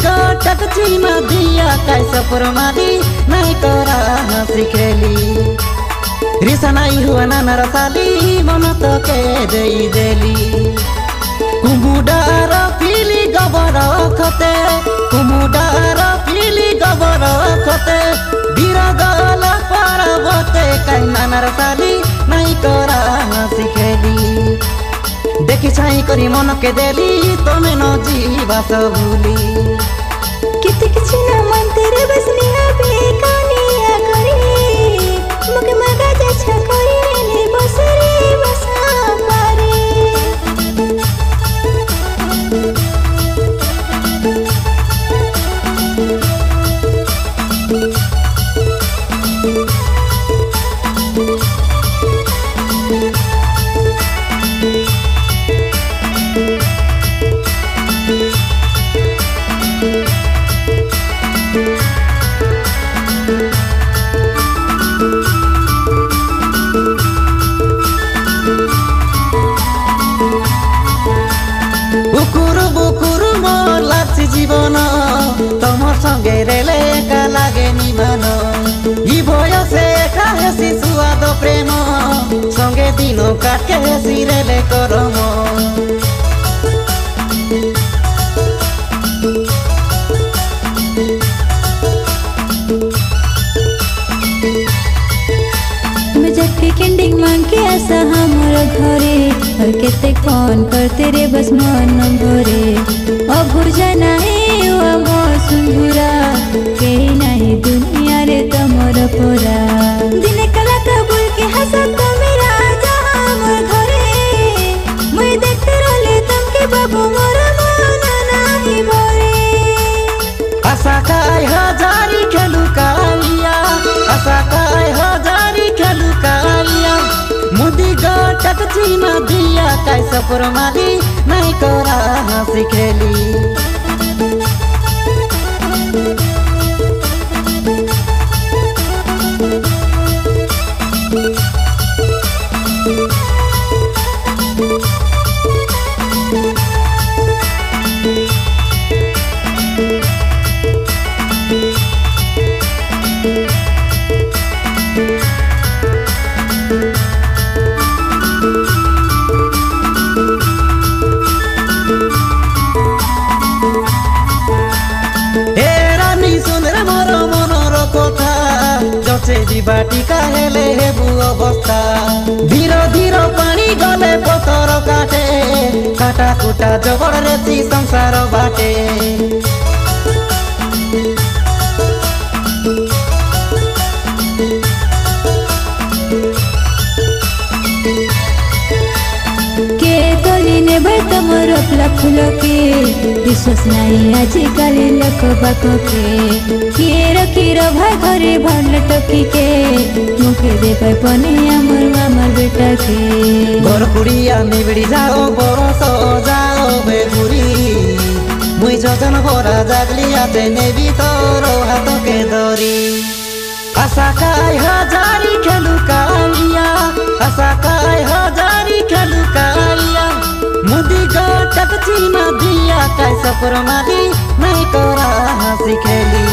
गटक चीमा दिया कैसा परमाली नहीं करा हंसी खेली रिसा नहीं हुआ ना नरसाली मन तो के देई देली कुमुडार पीली गबर खते कुमुडार पीली गबर खते बिरगल पार्वते कैना नरसाली नहीं करा हंसी खेली देखी छाई करी मन के देली तमे न जीवा सबुली किते किछि न मन तेरे बस निहा बेकानिया करी मके मगा जा छकरी ने बसरे बसा पारे जीवन तम संगे रेले एका लागे निमान ई बयसे एका हेसी सुआद प्रेम संगे दिन काटे हेसी रेले करम कैंडिंग मांग के आसा हमारा घरे और केते कौन करते रे बस मन भरे अभुजा नहीं वो सुंदरा कहीं नहीं दुनिया रे तमर परा दिने कला कबूल के हंसा तो मेरा जहां मोर घरे मैं देखते रहले तुमके बाबू मोर मन नहीं भरे आशा काय हजारी खेलू कालिया आशा काय हजारी खेलू कालिया मुदी गटक चीमा दिया कैसा परमाली नहीं करा हंसी खेली बाटी काहेले हेबु अवस्था धीरो धीरो पानी गले पतर काटे काटा कुटा जबड़ रेती संसार बाटे तमर फूल के विश्वास नहीं आजिकल लोक बाक के कीर भाई घरे भंड टकी के मुखे दे पने अमर मामर बेटा के घर कुड़िया निबड़ी जाओ बरस जाओ बेगुरी मुई जजन भरा जागली आते नेबी तोर हाथ के दरी आशा काय हजारी खेलू कालिया आशा काय हजारी खेलू कालिया मुदी गटक चीमा दिया कैसा परमाली नहीं करा हंसी खेली।